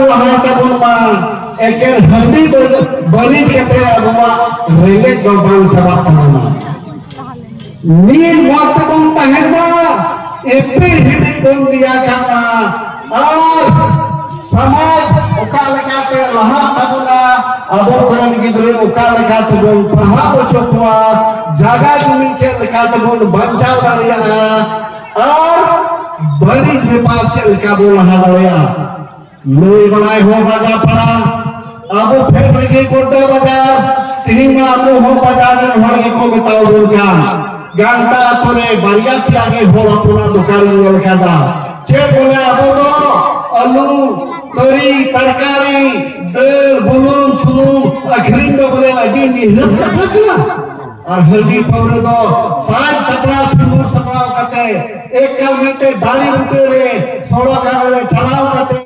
lahan tabun ma eker handi do bani kete abuwa rele do bang sabak mana नील वक्त बन तहना एपे हिडी बन दिया खाना और समाज ओका लगाते लहा तबुना अबो करन गिदरे ओका लगाते बन पढ़ा बचोकुआ जागा जमीन से लगाते बन बचाव दारिया और बड़ी व्यापार से लगा बोल लहा दारिया लोई बनाए हो बाजा पड़ा अबो फिर लगे कोटा बाजार तीन में अबो हो बाजार में होड़गी को बताओ बोल क्या गांटा तोरे बारिया पियागे होला पुना दुकान में लगा चे बोले अबो दो आलू तरी तरकारी दाल बुलून सुलून अखरीन दो बोले अभी मेहनत लगना और हल्दी पाउडर दो साज सपना सुलून सपना करते एक कल मिनटे दाली उठे रे सोड़ा का चलाओ करते